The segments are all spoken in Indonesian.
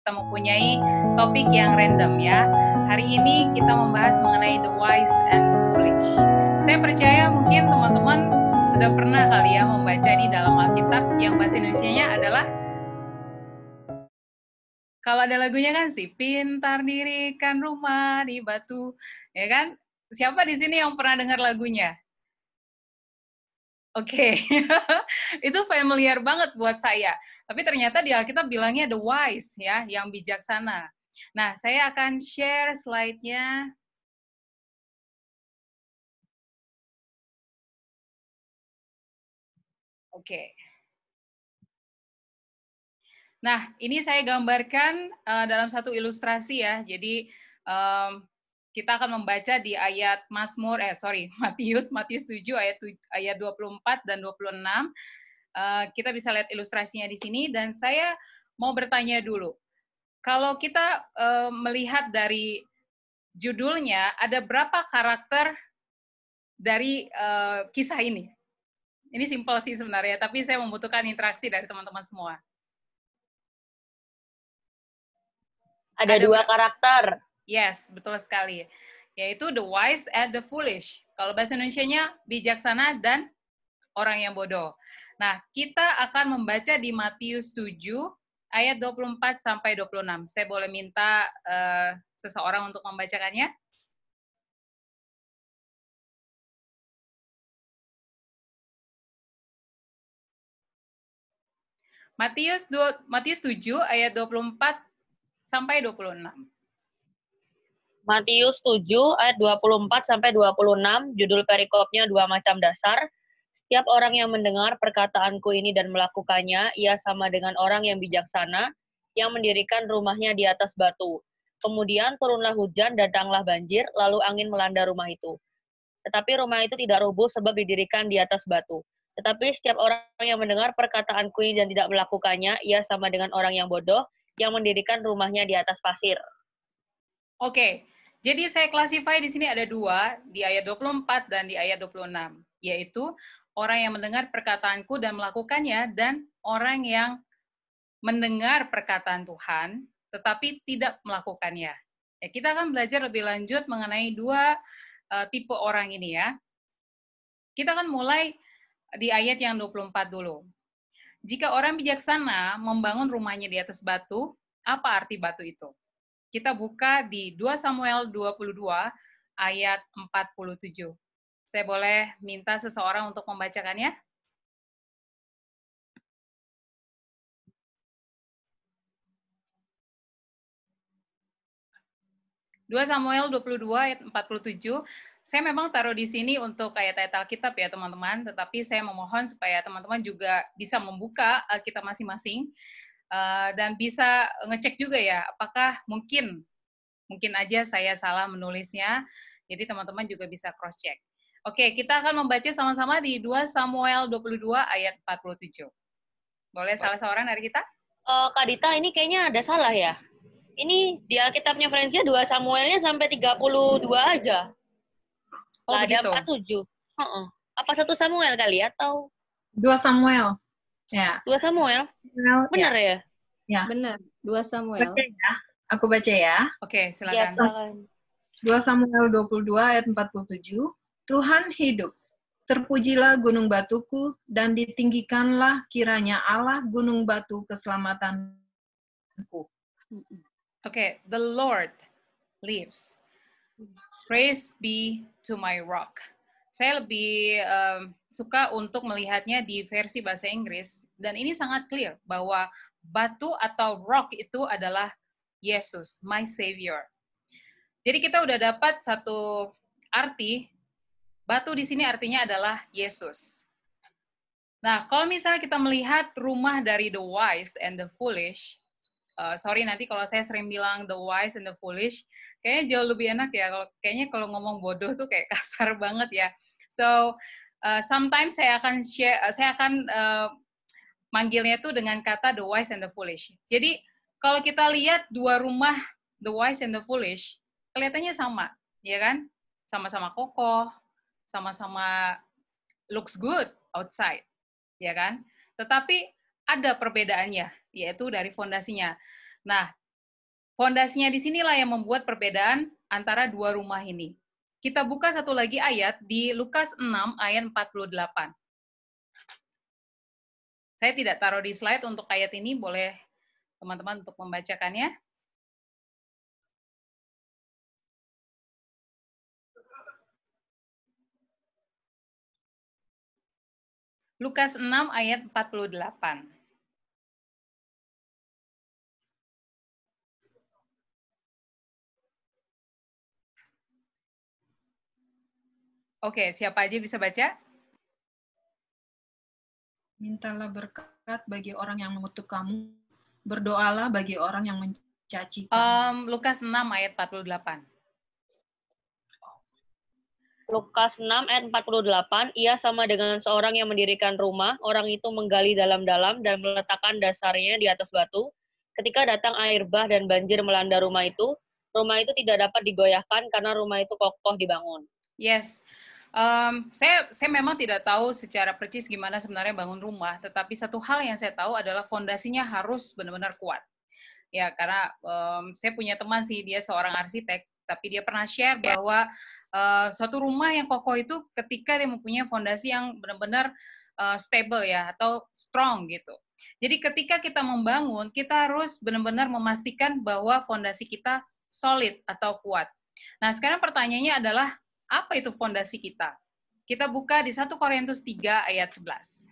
kita mempunyai topik yang random ya. Hari ini kita membahas mengenai the wise and the foolish. Saya percaya mungkin teman-teman sudah pernah kali ya membaca di dalam Alkitab yang bahasa Indonesianya adalah, kalau ada lagunya kan sih, pintar dirikan rumah di batu, ya kan? Siapa di sini yang pernah dengar lagunya? Oke, itu familiar banget buat saya. Tapi ternyata di Alkitab bilangnya the wise, ya, yang bijaksana. Nah, saya akan share slide-nya. Oke. Nah, ini saya gambarkan dalam satu ilustrasi ya. Jadi, kita akan membaca di ayat Matius 7 ayat 24 dan 26. Kita bisa lihat ilustrasinya di sini, dan saya mau bertanya dulu. Kalau kita melihat dari judulnya, ada berapa karakter dari kisah ini? Ini simpel sih sebenarnya, tapi saya membutuhkan interaksi dari teman-teman semua. Ada 2 karakter. Yes, betul sekali. Yaitu the wise and the foolish. Kalau bahasa Indonesianya bijaksana dan orang yang bodoh. Nah, kita akan membaca di Matius 7 ayat 24 sampai 26. Saya boleh minta seseorang untuk membacakannya? Matius 7 ayat 24 sampai 26. Matius 7 ayat 24 sampai 26, judul perikopnya 2 macam dasar. Setiap orang yang mendengar perkataanku ini dan melakukannya, ia sama dengan orang yang bijaksana, yang mendirikan rumahnya di atas batu. Kemudian turunlah hujan, datanglah banjir, lalu angin melanda rumah itu. Tetapi rumah itu tidak rubuh sebab didirikan di atas batu. Tetapi setiap orang yang mendengar perkataanku ini dan tidak melakukannya, ia sama dengan orang yang bodoh, yang mendirikan rumahnya di atas pasir. Oke, jadi saya classify di sini ada 2, di ayat 24 dan di ayat 26, yaitu orang yang mendengar perkataanku dan melakukannya, dan orang yang mendengar perkataan Tuhan, tetapi tidak melakukannya. Ya, kita akan belajar lebih lanjut mengenai 2 tipe orang ini ya. Kita akan mulai di ayat yang 24 dulu. Jika orang bijaksana membangun rumahnya di atas batu, apa arti batu itu? Kita buka di 2 Samuel 22 ayat 47. Saya boleh minta seseorang untuk membacakannya? Dua Samuel 22 ayat 47. Saya memang taruh di sini untuk ayat-ayat Alkitab ya teman-teman, tetapi saya memohon supaya teman-teman juga bisa membuka Alkitab masing-masing dan bisa ngecek juga ya, apakah mungkin aja saya salah menulisnya, jadi teman-teman juga bisa cross-check. Oke, kita akan membaca sama-sama di 2 Samuel 22 ayat 47. Boleh salah seorang dari kita? Kak Dita, ini kayaknya ada salah ya? Ini di Alkitabnya Francia 2 Samuelnya sampai 32 aja. Oh, Lah ada begitu. 47. Apa 1 Samuel kali ya? Atau 2 Samuel. Ya. 2 Samuel? Benar ya? Ya. Benar, 2 Samuel. Baca ya. Aku baca ya. Oke, silakan. Ya, silakan. 2 Samuel 22 ayat 47. Tuhan hidup. Terpujilah gunung batuku dan ditinggikanlah kiranya Allah gunung batu keselamatanku. Oke, the Lord lives. Praise be to my rock. Saya lebih suka untuk melihatnya di versi bahasa Inggris, dan ini sangat clear bahwa batu atau rock itu adalah Yesus, my Savior. Jadi kita udah dapat satu arti, batu di sini artinya adalah Yesus. Nah, kalau misalnya kita melihat rumah dari the wise and the foolish, sorry nanti kalau saya sering bilang the wise and the foolish, kayaknya jauh lebih enak ya. Kayaknya kalau ngomong bodoh tuh kayak kasar banget ya. So sometimes saya akan manggilnya tuh dengan kata the wise and the foolish. Jadi kalau kita lihat 2 rumah the wise and the foolish, kelihatannya sama, ya kan? Sama-sama kokoh, sama-sama looks good outside, ya kan? Tetapi ada perbedaannya, yaitu dari fondasinya. Nah, Fondasinya di sinilah yang membuat perbedaan antara dua rumah ini. Kita buka satu lagi ayat di Lukas 6 ayat 48. Saya tidak taruh di slide untuk ayat ini, boleh teman-teman untuk membacakannya. Lukas 6 ayat 48. Oke, siapa aja bisa baca? Mintalah berkat bagi orang yang mengutuk kamu, berdoalah bagi orang yang mencaci kamu. Lukas 6 ayat 48. Lukas 6 ayat 48, ia sama dengan seorang yang mendirikan rumah, orang itu menggali dalam-dalam dan meletakkan dasarnya di atas batu. Ketika datang air bah dan banjir melanda rumah itu tidak dapat digoyahkan karena rumah itu kokoh dibangun. Yes, saya memang tidak tahu secara percis gimana sebenarnya bangun rumah, tetapi satu hal yang saya tahu adalah fondasinya harus benar-benar kuat. Ya, karena saya punya teman sih, dia seorang arsitek, tapi dia pernah share bahwa suatu rumah yang kokoh itu ketika dia mempunyai fondasi yang benar-benar stable ya, atau strong gitu. Jadi ketika kita membangun, kita harus benar-benar memastikan bahwa fondasi kita solid atau kuat. Nah, sekarang pertanyaannya adalah, apa itu fondasi kita? Kita buka di 1 Korintus 3 ayat 11.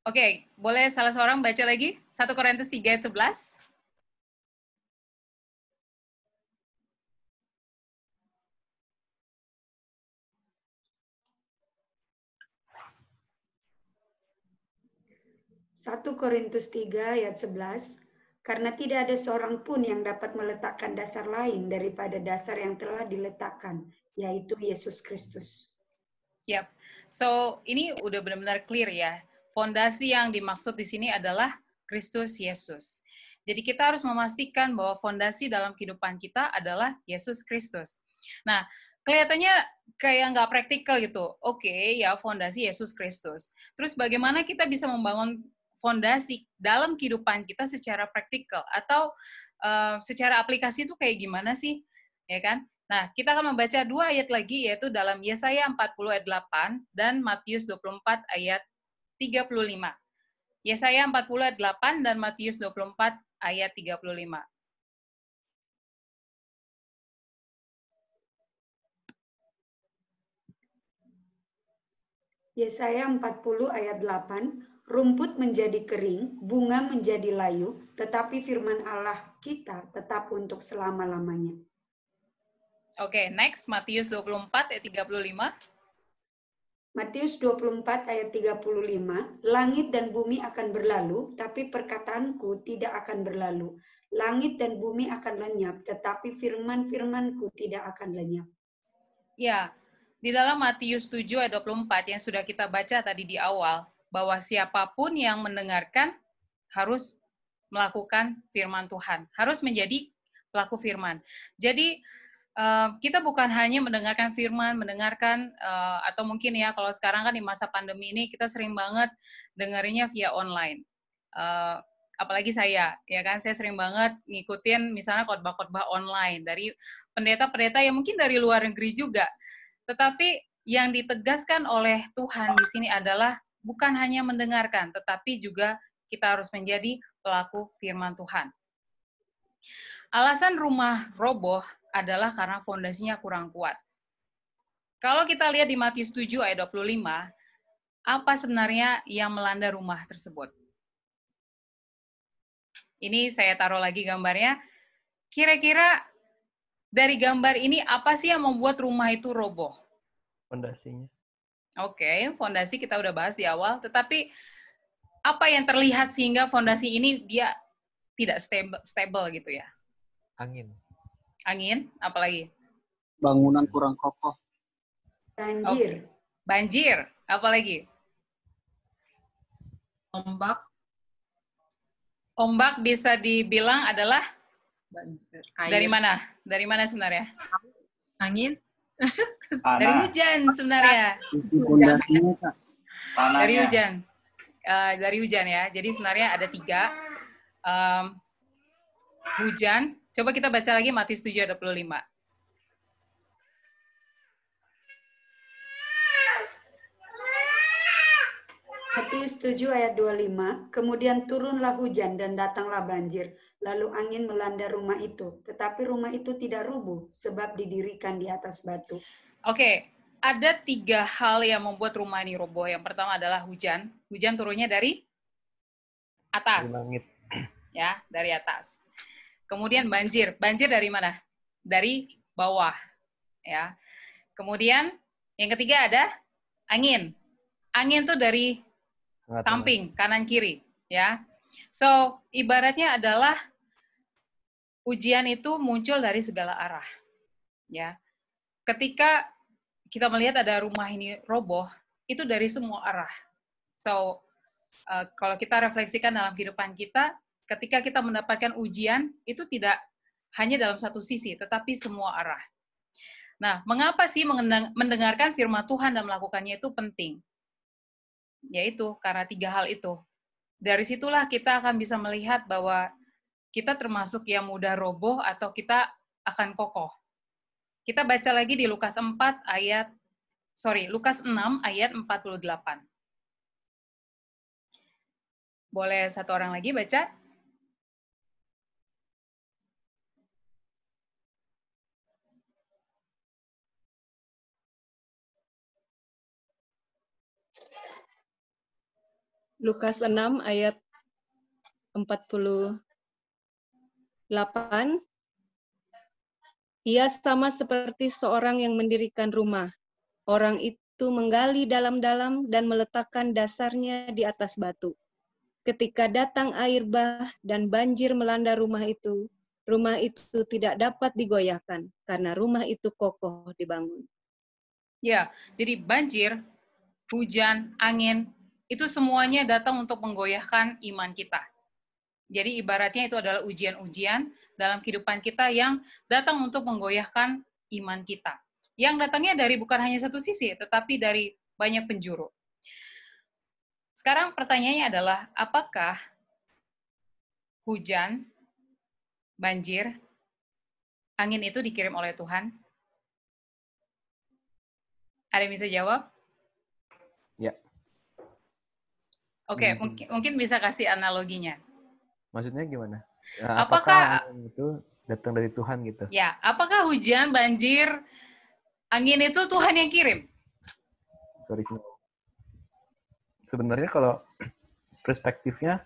Oke, boleh salah seorang baca lagi? 1 Korintus 3 ayat 11. Satu Korintus 3 ayat 11, karena tidak ada seorang pun yang dapat meletakkan dasar lain daripada dasar yang telah diletakkan, yaitu Yesus Kristus. Yap. So, ini udah benar-benar clear ya. Fondasi yang dimaksud di sini adalah Kristus Yesus. Jadi kita harus memastikan bahwa fondasi dalam kehidupan kita adalah Yesus Kristus. Nah, kelihatannya kayak nggak praktikal gitu. Oke, ya fondasi Yesus Kristus. Terus bagaimana kita bisa membangun fondasi dalam kehidupan kita secara praktikal? Atau secara aplikasi itu kayak gimana sih? Ya kan? Nah, kita akan membaca 2 ayat lagi, yaitu dalam Yesaya 40 ayat 8 dan Matius 24 ayat 35. Yesaya 40 ayat 8 dan Matius 24 ayat 35. Yesaya 40 ayat 8, rumput menjadi kering, bunga menjadi layu, tetapi firman Allah kita tetap untuk selama-lamanya. Oke, next, Matius 24 ayat 35. Matius 24 ayat 35, langit dan bumi akan berlalu, tapi perkataanku tidak akan berlalu. Langit dan bumi akan lenyap, tetapi firman-firmanku tidak akan lenyap. Ya, di dalam Matius 7 ayat 24 yang sudah kita baca tadi di awal, bahwa siapapun yang mendengarkan harus melakukan firman Tuhan, harus menjadi pelaku firman. Jadi, kita bukan hanya mendengarkan firman, atau mungkin ya kalau sekarang kan di masa pandemi ini kita sering banget dengerinnya via online. Apalagi saya, ya kan, saya sering banget ngikutin misalnya khotbah-khotbah online dari pendeta-pendeta yang mungkin dari luar negeri juga. Tetapi yang ditegaskan oleh Tuhan di sini adalah bukan hanya mendengarkan, tetapi juga kita harus menjadi pelaku firman Tuhan. Alasan rumah roboh adalah karena fondasinya kurang kuat. Kalau kita lihat di Matius 7 ayat 25, apa sebenarnya yang melanda rumah tersebut? Ini saya taruh lagi gambarnya. Kira-kira dari gambar ini apa sih yang membuat rumah itu roboh? Fondasinya. Oke, fondasi kita udah bahas di awal, tetapi apa yang terlihat sehingga fondasi ini dia tidak stable gitu ya? Angin. Angin, apalagi? Bangunan kurang kokoh. Banjir. Banjir, apalagi? Ombak. Ombak bisa dibilang adalah Air. dari mana? Dari mana sebenarnya? Angin. Dari hujan sebenarnya. Pondasinya, Kak. Dari hujan. Dari hujan ya. Jadi sebenarnya ada 3. Hujan. Coba kita baca lagi Matius 7:25. Matius 7 ayat 25, kemudian turunlah hujan dan datanglah banjir, lalu angin melanda rumah itu, tetapi rumah itu tidak rubuh, sebab didirikan di atas batu. Oke, ada 3 hal yang membuat rumah ini roboh. Yang pertama adalah hujan. Hujan turunnya dari atas. Dari langit. Ya, dari atas. Kemudian banjir. Banjir dari mana? Dari bawah. Ya. Kemudian yang ketiga ada angin. Angin tuh dari samping, kanan kiri, ya. So, ibaratnya adalah ujian itu muncul dari segala arah. Ya. Ketika kita melihat ada rumah ini roboh, itu dari semua arah. So, kalau kita refleksikan dalam kehidupan kita, ketika kita mendapatkan ujian, itu tidak hanya dalam satu sisi, tetapi semua arah. Nah, mengapa sih mendengarkan firman Tuhan dan melakukannya itu penting? Yaitu karena 3 hal itu. Dari situlah kita akan bisa melihat bahwa kita termasuk yang mudah roboh atau kita akan kokoh. Kita baca lagi di Lukas 6 ayat 48. Boleh satu orang lagi baca? Lukas 6 ayat 48. Ia sama seperti seorang yang mendirikan rumah. Orang itu menggali dalam-dalam dan meletakkan dasarnya di atas batu. Ketika datang air bah dan banjir melanda rumah itu tidak dapat digoyahkan karena rumah itu kokoh dibangun. Ya, jadi banjir, hujan, angin, itu semuanya datang untuk menggoyahkan iman kita. Jadi ibaratnya itu adalah ujian-ujian dalam kehidupan kita yang datang untuk menggoyahkan iman kita. Yang datangnya dari bukan hanya satu sisi, tetapi dari banyak penjuru. Sekarang pertanyaannya adalah, apakah hujan, banjir, angin itu dikirim oleh Tuhan? Ada yang bisa jawab? Ya. Oke, mungkin bisa kasih analoginya. Maksudnya gimana? Apakah angin itu datang dari Tuhan gitu? Ya, apakah hujan, banjir, angin itu Tuhan yang kirim? Sorry. Sebenarnya kalau perspektifnya,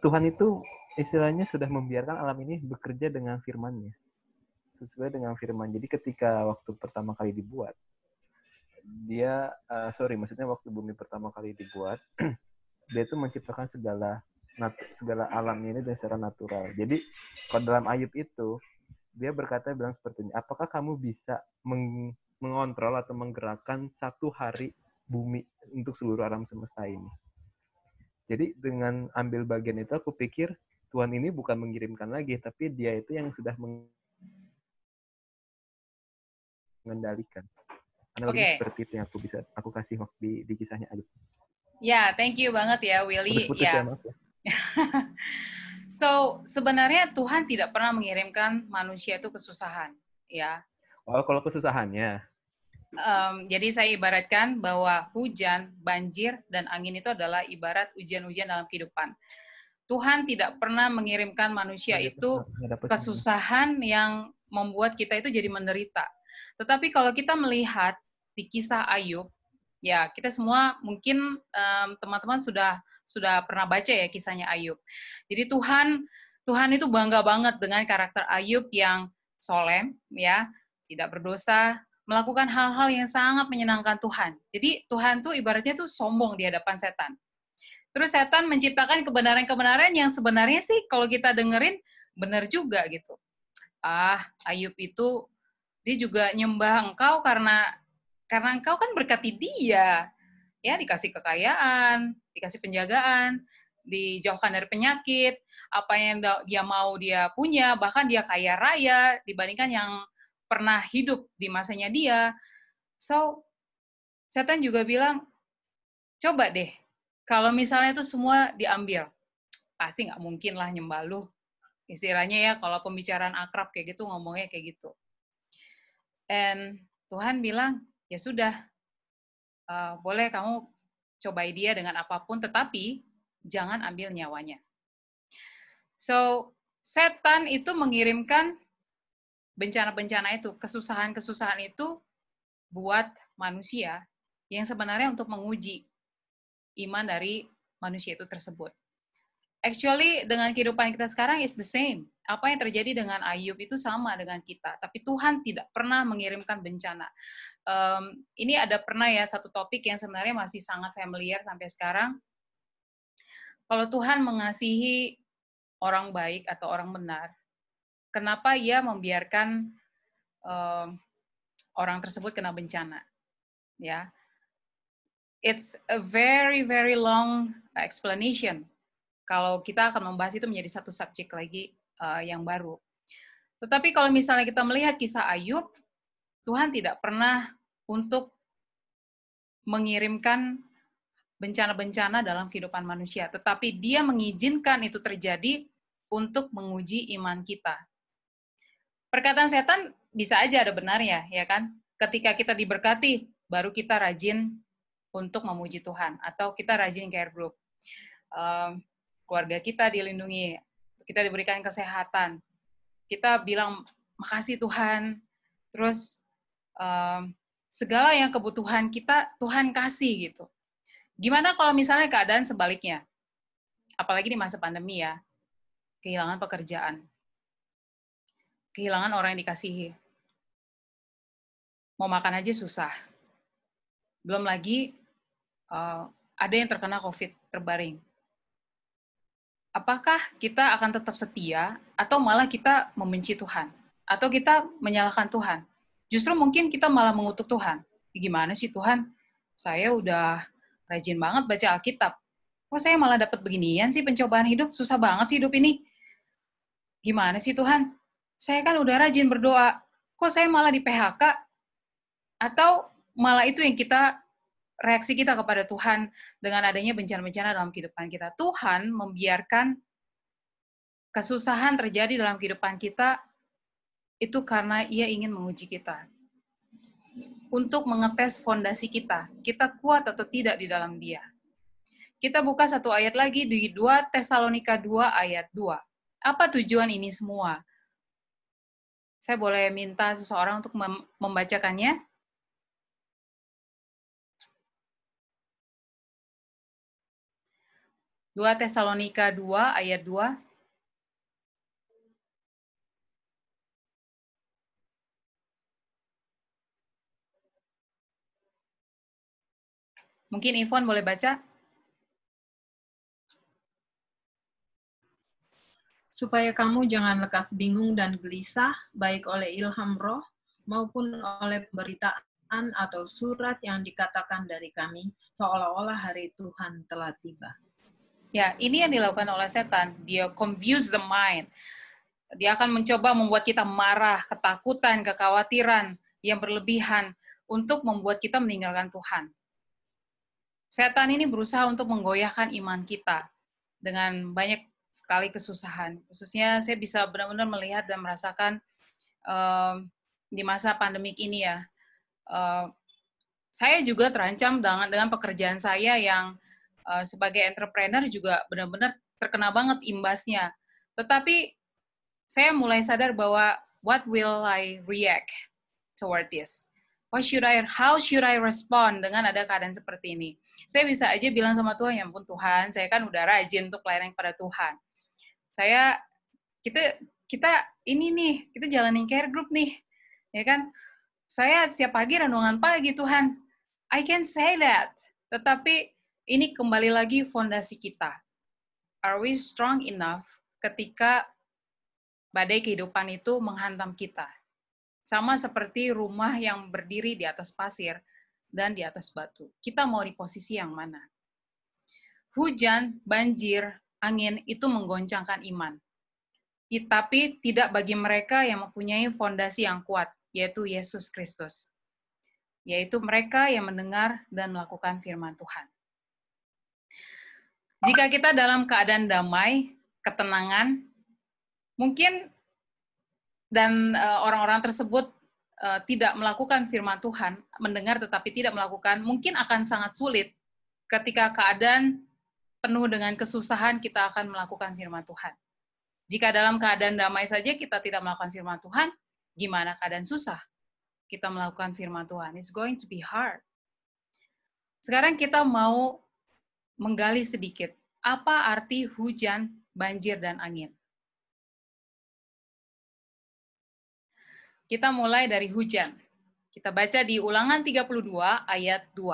Tuhan itu istilahnya sudah membiarkan alam ini bekerja dengan firman-Nya. Sesuai dengan firman. Jadi ketika waktu pertama kali dibuat, maksudnya waktu bumi pertama kali dibuat, dia itu menciptakan segala alamnya ini dengan secara natural. Jadi kalau dalam Ayub itu dia bilang seperti ini, apakah kamu bisa mengontrol atau menggerakkan satu hari bumi untuk seluruh alam semesta ini? Jadi dengan ambil bagian itu aku pikir Tuhan ini bukan mengirimkan lagi, tapi dia itu yang sudah mengendalikan. Analogi seperti itu yang aku kasih waktu di kisahnya Ayub. Ya, thank you banget ya Willy. Putus-putus ya, maaf ya. So, sebenarnya Tuhan tidak pernah mengirimkan manusia itu kesusahan, ya. Oh, kalau kesusahannya. Jadi saya ibaratkan bahwa hujan, banjir, dan angin itu adalah ibarat ujian-ujian dalam kehidupan. Tuhan tidak pernah mengirimkan manusia itu kesusahan yang membuat kita itu jadi menderita. Tetapi kalau kita melihat di kisah Ayub, ya kita semua mungkin teman-teman sudah pernah baca ya kisahnya Ayub. Jadi Tuhan itu bangga banget dengan karakter Ayub yang solem, ya, tidak berdosa, melakukan hal-hal yang sangat menyenangkan Tuhan. Jadi Tuhan tuh ibaratnya tuh sombong di hadapan setan. Terus setan menciptakan kebenaran-kebenaran yang sebenarnya sih kalau kita dengerin benar juga gitu. Ayub itu dia juga nyembah engkau karena engkau kan berkati dia. Ya, dikasih kekayaan, dikasih penjagaan, dijauhkan dari penyakit, apa yang dia mau dia punya, bahkan dia kaya raya dibandingkan yang pernah hidup di masanya dia. So, setan juga bilang, coba deh, kalau misalnya itu semua diambil, pasti nggak mungkin lah nyembah lu. Istilahnya ya, kalau pembicaraan akrab kayak gitu, ngomongnya kayak gitu. Dan Tuhan bilang, ya sudah, boleh kamu cobai dia dengan apapun, tetapi jangan ambil nyawanya. So, setan itu mengirimkan bencana-bencana itu, kesusahan-kesusahan itu buat manusia yang sebenarnya untuk menguji iman dari manusia itu tersebut. Actually, dengan kehidupan kita sekarang is the same. Apa yang terjadi dengan Ayub itu sama dengan kita, tapi Tuhan tidak pernah mengirimkan bencana. Ini ada pernah ya satu topik yang sebenarnya masih sangat familiar sampai sekarang. Kalau Tuhan mengasihi orang baik atau orang benar, kenapa Ia membiarkan orang tersebut kena bencana? Ya, it's a very very long explanation. Kalau kita akan membahas itu menjadi satu subjek lagi yang baru. Tetapi kalau misalnya kita melihat kisah Ayub, Tuhan tidak pernah untuk mengirimkan bencana-bencana dalam kehidupan manusia, tetapi Dia mengizinkan itu terjadi untuk menguji iman kita. Perkataan setan bisa aja ada benarnya, ya kan? Ketika kita diberkati, baru kita rajin untuk memuji Tuhan, atau kita rajin care group. Keluarga kita dilindungi, kita diberikan kesehatan, kita bilang makasih Tuhan, terus segala yang kebutuhan kita Tuhan kasih gitu. Gimana kalau misalnya keadaan sebaliknya? Apalagi di masa pandemi ya, kehilangan pekerjaan, kehilangan orang yang dikasihi, mau makan aja susah. Belum lagi ada yang terkena COVID terbaring. Apakah kita akan tetap setia, atau malah kita membenci Tuhan? Atau kita menyalahkan Tuhan? Justru mungkin kita malah mengutuk Tuhan. Gimana sih Tuhan? Saya udah rajin banget baca Alkitab. Kok saya malah dapat beginian sih pencobaan hidup? Susah banget sih hidup ini. Gimana sih Tuhan? Saya kan udah rajin berdoa. Kok saya malah di PHK? Atau malah itu yang reaksi kita kepada Tuhan dengan adanya bencana-bencana dalam kehidupan kita. Tuhan membiarkan kesusahan terjadi dalam kehidupan kita itu karena Ia ingin menguji kita. Untuk mengetes fondasi kita kuat atau tidak di dalam Dia. Kita buka satu ayat lagi di 2 Tesalonika 2 ayat 2. Apa tujuan ini semua? Saya boleh minta seseorang untuk membacakannya? Dua Tesalonika 2 ayat 2. Mungkin Ivon boleh baca? Supaya kamu jangan lekas bingung dan gelisah, baik oleh ilham roh, maupun oleh pemberitaan atau surat yang dikatakan dari kami, seolah-olah hari Tuhan telah tiba. Ya, ini yang dilakukan oleh setan. Dia confuse the mind. Dia akan mencoba membuat kita marah, ketakutan, kekhawatiran yang berlebihan untuk membuat kita meninggalkan Tuhan. Setan ini berusaha untuk menggoyahkan iman kita dengan banyak sekali kesusahan. Khususnya saya bisa benar-benar melihat dan merasakan di masa pandemik ini ya. Saya juga terancam dengan pekerjaan saya yang sebagai entrepreneur juga benar-benar terkena banget imbasnya. Tetapi saya mulai sadar bahwa what will I react toward this? How should I respond dengan ada keadaan seperti ini? Saya bisa aja bilang sama Tuhan, ya ampun Tuhan, saya kan udah rajin untuk pelayanan kepada Tuhan. Kita jalanin care group nih, ya kan? Saya setiap pagi renungan pagi Tuhan. I can say that. Tetapi ini kembali lagi fondasi kita. Are we strong enough ketika badai kehidupan itu menghantam kita? Sama seperti rumah yang berdiri di atas pasir dan di atas batu. Kita mau di posisi yang mana? Hujan, banjir, angin itu menggoncangkan iman. Tapi tidak bagi mereka yang mempunyai fondasi yang kuat, yaitu Yesus Kristus. Yaitu mereka yang mendengar dan melakukan firman Tuhan. Jika kita dalam keadaan damai, ketenangan, mungkin dan orang-orang tersebut tidak melakukan firman Tuhan, mendengar tetapi tidak melakukan, mungkin akan sangat sulit ketika keadaan penuh dengan kesusahan kita akan melakukan firman Tuhan. Jika dalam keadaan damai saja kita tidak melakukan firman Tuhan, gimana keadaan susah kita melakukan firman Tuhan? It's going to be hard. Sekarang kita mau menggali sedikit, apa arti hujan, banjir, dan angin? Kita mulai dari hujan. Kita baca di Ulangan 32 ayat 2.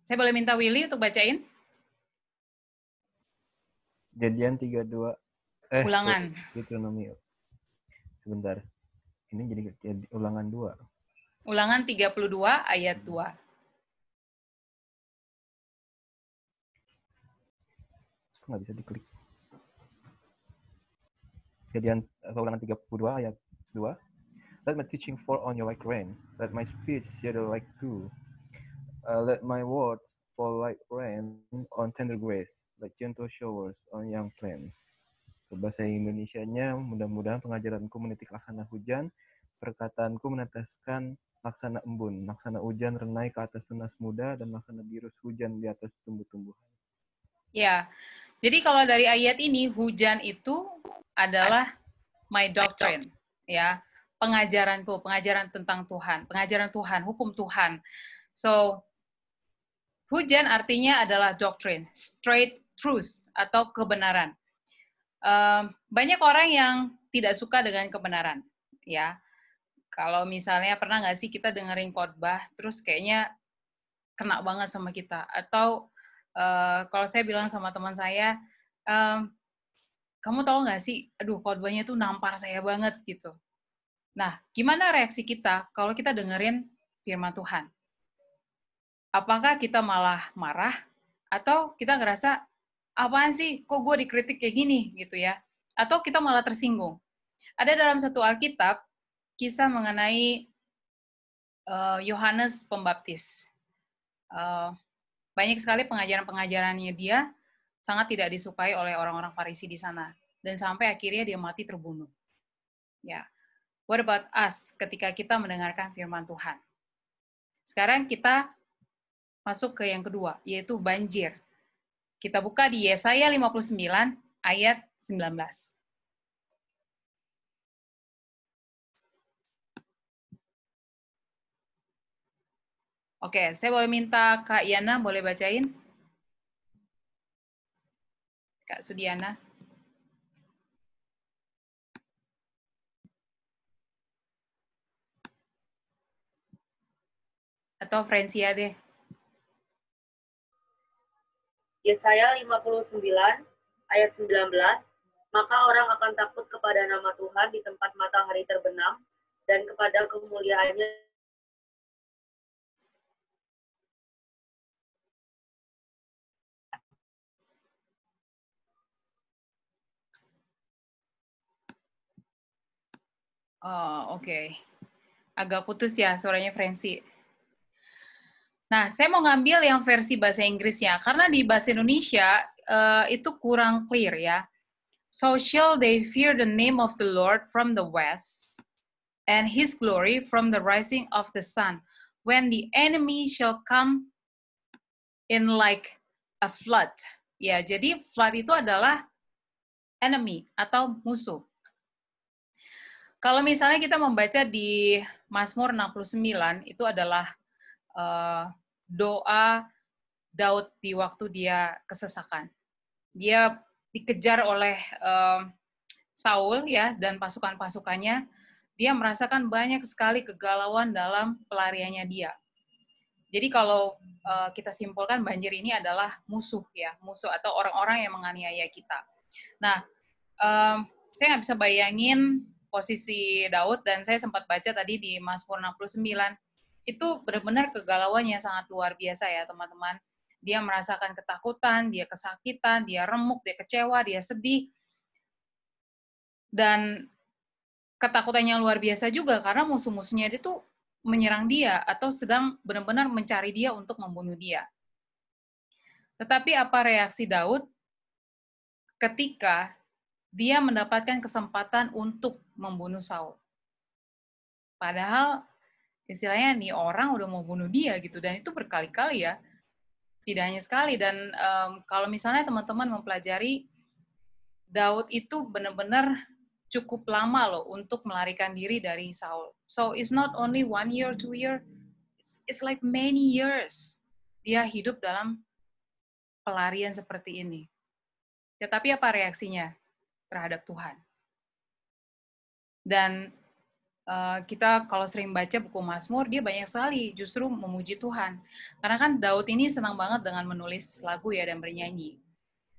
Saya boleh minta Willy untuk bacain? Kejadian 32. Ulangan. Deuteronomy. Sebentar. Ini jadi Ulangan 2. Ulangan 32 ayat 2. Nggak bisa diklik. Kejadian Ulangan 32 ayat 2. Let my teaching fall on you like rain. Let my speech shadow like dew. Let my words fall like rain on tender grass, like gentle showers on young plants. Bahasa Indonesianya, mudah-mudahan pengajaranku menitik laksana hujan, perkataanku meneteskan laksana embun, laksana hujan renai ke atas tunas muda, dan laksana birus hujan di atas tumbuh-tumbuhan. Ya, jadi kalau dari ayat ini, hujan itu adalah my doctrine, ya, pengajaranku, pengajaran tentang Tuhan, pengajaran Tuhan, hukum Tuhan. So, hujan artinya adalah doctrine, straight truth, atau kebenaran. Banyak orang yang tidak suka dengan kebenaran, ya. Kalau misalnya pernah nggak sih kita dengerin khotbah, terus kayaknya kena banget sama kita. Atau kalau saya bilang sama teman saya, kamu tahu nggak sih, aduh khotbahnya tuh nampar saya banget gitu. Nah, gimana reaksi kita kalau kita dengerin firman Tuhan? Apakah kita malah marah, atau kita ngerasa, apaan sih, kok gue dikritik kayak gini, gitu ya? Atau kita malah tersinggung. Ada dalam satu Alkitab, kisah mengenai Yohanes Pembaptis. Banyak sekali pengajaran-pengajarannya dia sangat tidak disukai oleh orang-orang Farisi di sana. Dan sampai akhirnya dia mati terbunuh. Ya. What about us ketika kita mendengarkan firman Tuhan? Sekarang kita masuk ke yang kedua, yaitu banjir. Kita buka di Yesaya 59 ayat 19. Oke, saya boleh minta Kak Yana boleh bacain? Kak Sudiana. Atau Francia deh. Yesaya 59 ayat 19, maka orang akan takut kepada nama Tuhan di tempat matahari terbenam dan kepada kemuliaannya Oh, oke. Agak putus ya suaranya Francie. Nah, saya mau ngambil yang versi bahasa Inggrisnya, karena di bahasa Indonesia itu kurang clear ya. So shall they fear the name of the Lord from the west, and his glory from the rising of the sun, when the enemy shall come in like a flood. Ya, jadi flood itu adalah enemy atau musuh. Kalau misalnya kita membaca di Mazmur 69, itu adalah doa Daud di waktu dia kesesakan. Dia dikejar oleh Saul ya dan pasukan-pasukannya. Dia merasakan banyak sekali kegalauan dalam pelariannya dia. Jadi kalau kita simpulkan banjir ini adalah musuh ya, musuh atau orang-orang yang menganiaya kita. Nah, saya nggak bisa bayangin posisi Daud, dan saya sempat baca tadi di Mazmur 69, itu benar-benar kegalauan yang sangat luar biasa ya teman-teman. Dia merasakan ketakutan, dia kesakitan, dia remuk, dia kecewa, dia sedih. Dan ketakutannya luar biasa juga karena musuh-musuhnya itu menyerang dia atau sedang benar-benar mencari dia untuk membunuh dia. Tetapi apa reaksi Daud ketika dia mendapatkan kesempatan untuk membunuh Saul? Padahal istilahnya nih orang udah mau bunuh dia gitu, dan itu berkali-kali ya, tidak hanya sekali. Dan kalau misalnya teman-teman mempelajari, Daud itu benar-benar cukup lama loh untuk melarikan diri dari Saul. So it's not only 1 year, 2 year, it's like many years dia hidup dalam pelarian seperti ini. Tetapi apa reaksinya terhadap Tuhan? Dan kita kalau sering baca buku Mazmur, dia banyak sekali justru memuji Tuhan. Karena kan Daud ini senang banget dengan menulis lagu ya dan bernyanyi.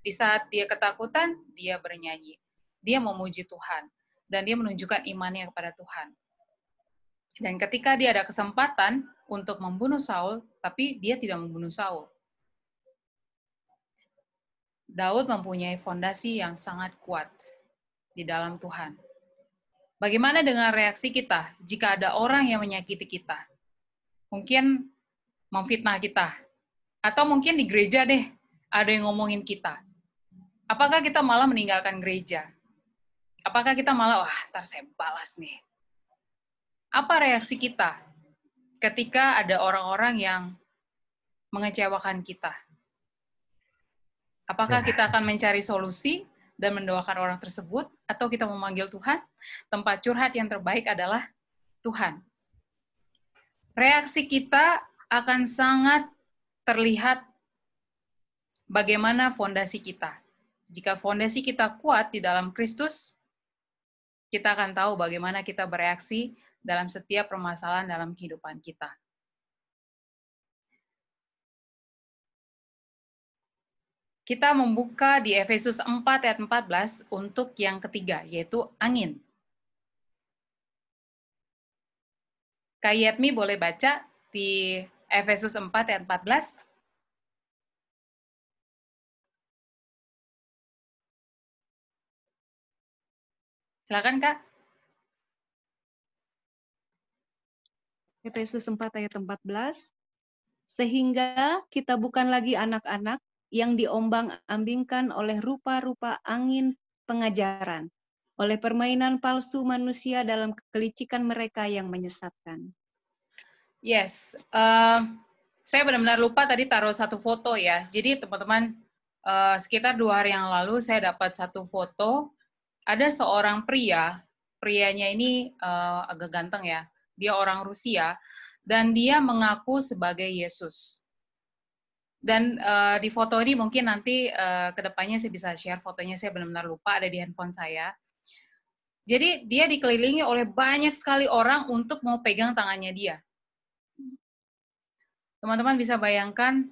Di saat dia ketakutan, dia bernyanyi. Dia memuji Tuhan. Dan dia menunjukkan imannya kepada Tuhan. Dan ketika dia ada kesempatan untuk membunuh Saul, tapi dia tidak membunuh Saul. Daud mempunyai fondasi yang sangat kuat di dalam Tuhan. Bagaimana dengan reaksi kita jika ada orang yang menyakiti kita? Mungkin memfitnah kita. Atau mungkin di gereja deh, ada yang ngomongin kita. Apakah kita malah meninggalkan gereja? Apakah kita malah, wah, ntar saya balas nih. Apa reaksi kita ketika ada orang-orang yang mengecewakan kita? Apakah kita akan mencari solusi dan mendoakan orang tersebut, atau kita memanggil Tuhan? Tempat curhat yang terbaik adalah Tuhan. Reaksi kita akan sangat terlihat bagaimana fondasi kita. Jika fondasi kita kuat di dalam Kristus, kita akan tahu bagaimana kita bereaksi dalam setiap permasalahan dalam kehidupan kita. Kita membuka di Efesus 4 ayat 14 untuk yang ketiga, yaitu angin. Kak Yetmi boleh baca di Efesus 4 ayat 14. Silakan, Kak. Efesus 4 ayat 14. Sehingga kita bukan lagi anak-anak yang diombang-ambingkan oleh rupa-rupa angin pengajaran, oleh permainan palsu manusia dalam kelicikan mereka yang menyesatkan. Yes, saya benar-benar lupa tadi taruh satu foto ya. Jadi teman-teman, sekitar 2 hari yang lalu saya dapat satu foto. Ada seorang pria, prianya ini agak ganteng ya. Dia orang Rusia, dan dia mengaku sebagai Yesus. Dan di foto ini mungkin nanti kedepannya saya bisa share fotonya, saya benar-benar lupa, ada di handphone saya. Jadi dia dikelilingi oleh banyak sekali orang untuk mau pegang tangannya dia. Teman-teman bisa bayangkan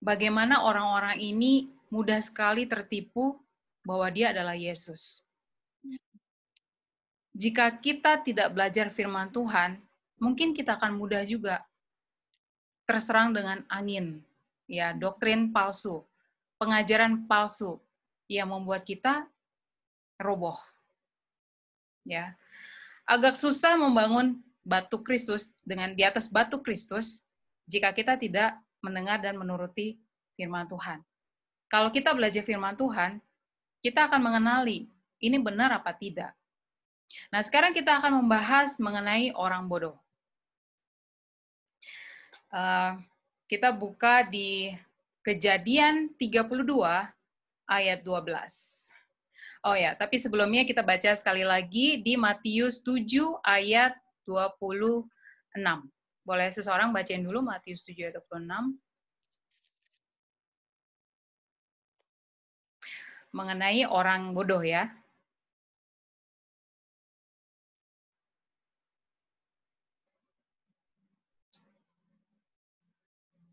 bagaimana orang-orang ini mudah sekali tertipu bahwa dia adalah Yesus. Jika kita tidak belajar firman Tuhan, mungkin kita akan mudah juga terserang dengan angin, ya, doktrin palsu, pengajaran palsu yang membuat kita roboh. Ya. Agak susah membangun batu Kristus di atas batu Kristus jika kita tidak mendengar dan menuruti firman Tuhan. Kalau kita belajar firman Tuhan, kita akan mengenali ini benar apa tidak. Nah, sekarang kita akan membahas mengenai orang bodoh. Kita buka di Kejadian 32 ayat 12. Oh ya, tapi sebelumnya kita baca sekali lagi di Matius 7 ayat 26. Boleh seseorang bacain dulu Matius 7 ayat 26. Mengenai orang bodoh ya.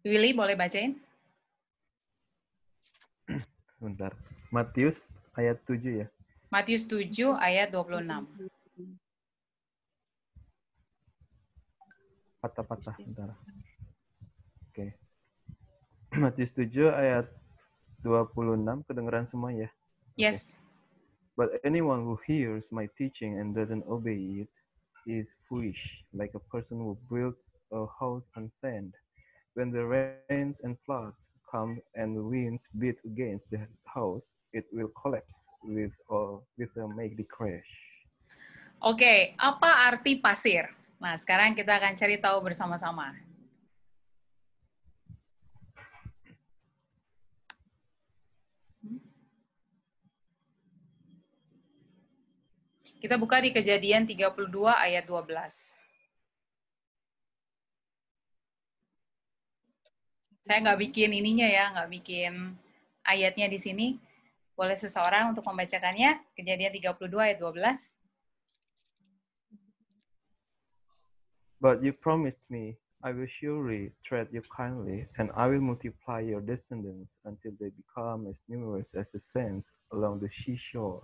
Willy, boleh bacain? Bentar. Matius ayat 7 ya? Matius 7 ayat 26. Patah-patah, bentar. Oke. Matius 7 ayat 26 kedengeran semua ya? Yes. But anyone who hears my teaching and doesn't obey it is foolish, like a person who builds a house on sand. When the rains and floods come and the winds beat against the house, it will collapse with a mighty crash. Oke, apa arti pasir? Nah, sekarang kita akan cari tahu bersama-sama. Kita buka di Kejadian 32 ayat 12. Saya nggak bikin ininya ya, nggak bikin ayatnya di sini. Boleh seseorang untuk membacakannya? Kejadian 32 ayat 12. But you promised me, I will surely treat you kindly, and I will multiply your descendants until they become as numerous as the sands along the seashore,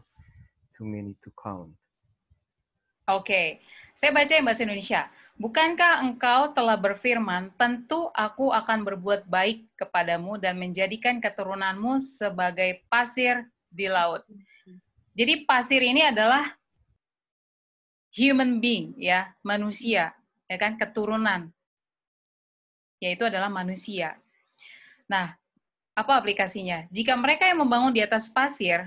too many to count. Oke, saya baca yang bahasa Indonesia. Bukankah engkau telah berfirman, tentu aku akan berbuat baik kepadamu dan menjadikan keturunanmu sebagai pasir di laut. Jadi pasir ini adalah human being, ya, manusia, ya kan, keturunan, yaitu adalah manusia. Nah, apa aplikasinya? Jika mereka yang membangun di atas pasir,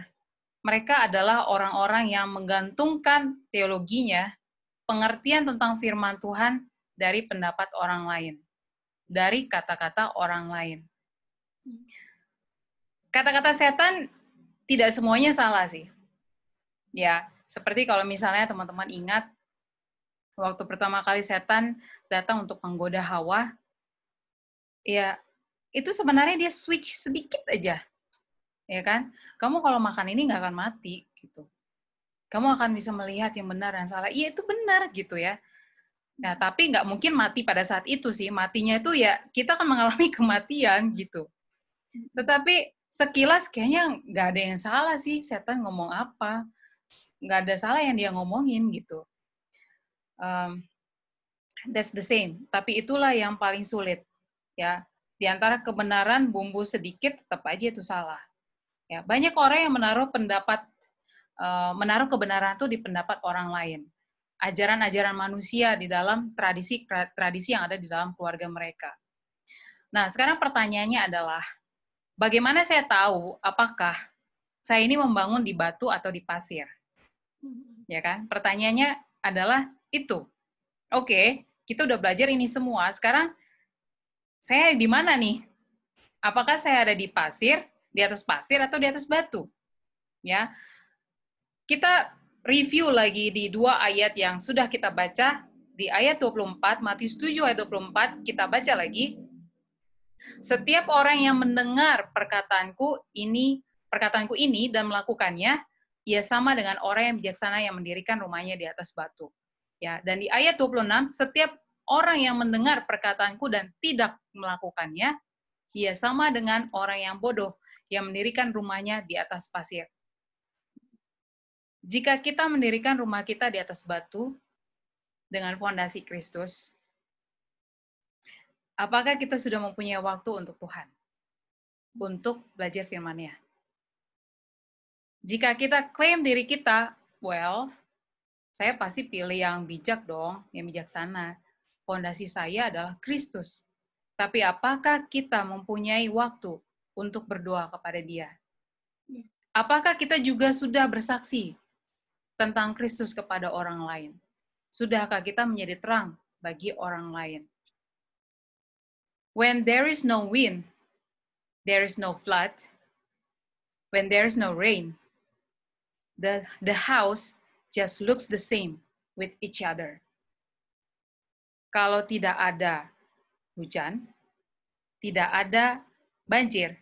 mereka adalah orang-orang yang menggantungkan teologinya, pengertian tentang firman Tuhan dari pendapat orang lain, dari kata-kata orang lain. Kata-kata setan tidak semuanya salah sih. Ya, seperti kalau misalnya teman-teman ingat, waktu pertama kali setan datang untuk menggoda Hawa, ya itu sebenarnya dia switch sedikit aja. Ya kan? Kamu kalau makan ini nggak akan mati, gitu. Kamu akan bisa melihat yang benar dan salah. Iya, itu benar, gitu ya. Nah, tapi nggak mungkin mati pada saat itu sih. Matinya itu ya, kita akan mengalami kematian, gitu. Tetapi sekilas kayaknya nggak ada yang salah sih, setan ngomong apa. Nggak ada salah yang dia ngomongin, gitu. That's the same. Tapi itulah yang paling sulit. Ya, di antara kebenaran bumbu sedikit, tetap aja itu salah. Ya, banyak orang yang menaruh kebenaran itu di pendapat orang lain. Ajaran-ajaran manusia di dalam tradisi yang ada di dalam keluarga mereka. Nah, sekarang pertanyaannya adalah, bagaimana saya tahu apakah saya ini membangun di batu atau di pasir? Ya kan? Pertanyaannya adalah itu. Oke, kita udah belajar ini semua. Sekarang saya di mana nih? Apakah saya ada di pasir, di atas pasir atau di atas batu? Ya. Kita review lagi di dua ayat yang sudah kita baca. Di ayat 24, Matius 7 ayat 24, kita baca lagi. Setiap orang yang mendengar perkataanku ini dan melakukannya, ia sama dengan orang yang bijaksana yang mendirikan rumahnya di atas batu. Ya, dan di ayat 26, setiap orang yang mendengar perkataanku dan tidak melakukannya, ia sama dengan orang yang bodoh yang mendirikan rumahnya di atas pasir. Jika kita mendirikan rumah kita di atas batu dengan fondasi Kristus, apakah kita sudah mempunyai waktu untuk Tuhan? Untuk belajar firman-Nya? Jika kita klaim diri kita, well, saya pasti pilih yang bijak dong, yang bijaksana. Fondasi saya adalah Kristus. Tapi apakah kita mempunyai waktu untuk berdoa kepada Dia? Apakah kita juga sudah bersaksi tentang Kristus kepada orang lain? Sudahkah kita menjadi terang bagi orang lain? When there is no wind, there is no flood. When there is no rain, the house just looks the same with each other. Kalau tidak ada hujan, tidak ada banjir,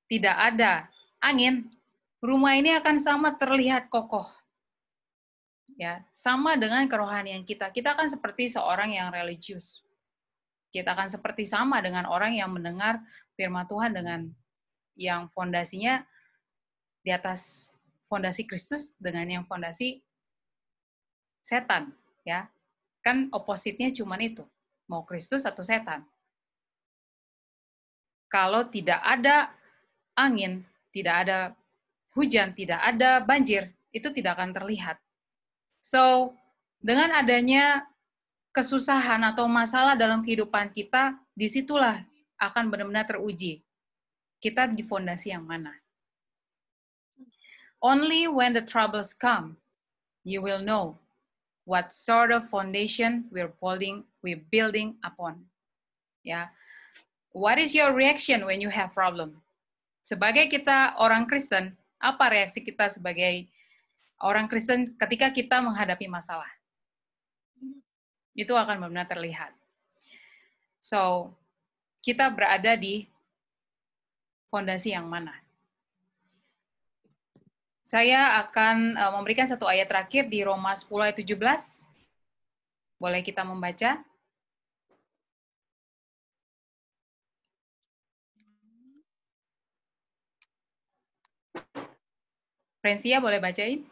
tidak ada angin, rumah ini akan sama terlihat kokoh. Ya, sama dengan kerohanian kita. Kita akan seperti seorang yang religius. Kita akan seperti sama dengan orang yang mendengar firman Tuhan dengan yang fondasinya di atas fondasi Kristus dengan yang fondasi setan, ya. Kan opositnya cuman itu, mau Kristus atau setan. Kalau tidak ada angin, tidak ada hujan, tidak ada banjir, itu tidak akan terlihat. So, dengan adanya kesusahan atau masalah dalam kehidupan kita, disitulah akan benar-benar teruji. Kita di fondasi yang mana? Only when the troubles come, you will know what sort of foundation we're building upon. Ya, what is your reaction when you have problem? Sebagai kita orang Kristen, apa reaksi kita sebagai orang Kristen ketika kita menghadapi masalah? Itu akan benar-benar terlihat. So, kita berada di fondasi yang mana? Saya akan memberikan satu ayat terakhir di Roma 10 ayat 17. Boleh kita membaca? Prensia boleh bacain?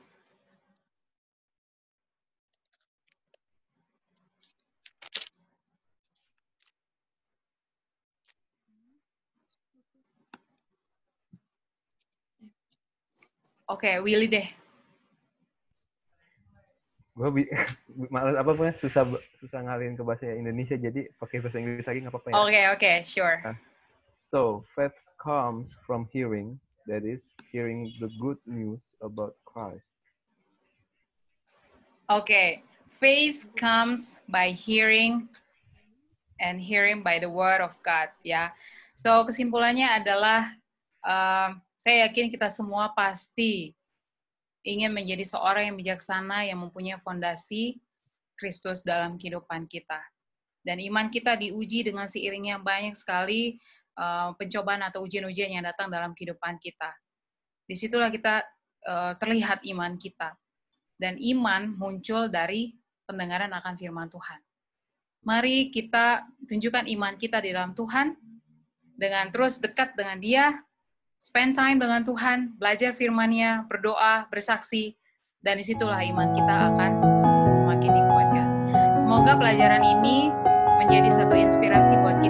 Oke, Willy deh. Gue malas susah ngalihin ke bahasa Indonesia, jadi pakai bahasa Inggris lagi nggak apa-apa ya? Oke, sure. So, faith comes from hearing, that is, hearing the good news about Christ. Okay, faith comes by hearing and hearing by the word of God, ya. So, kesimpulannya adalah saya yakin kita semua pasti ingin menjadi seorang yang bijaksana yang mempunyai fondasi Kristus dalam kehidupan kita. Dan iman kita diuji dengan seiringnya banyak sekali pencobaan atau ujian-ujian yang datang dalam kehidupan kita. Disitulah kita terlihat iman kita. Dan iman muncul dari pendengaran akan firman Tuhan. Mari kita tunjukkan iman kita di dalam Tuhan, dengan terus dekat dengan Dia, spend time dengan Tuhan, belajar firman-Nya, berdoa, bersaksi, dan disitulah iman kita akan semakin dikuatkan. Semoga pelajaran ini menjadi satu inspirasi buat kita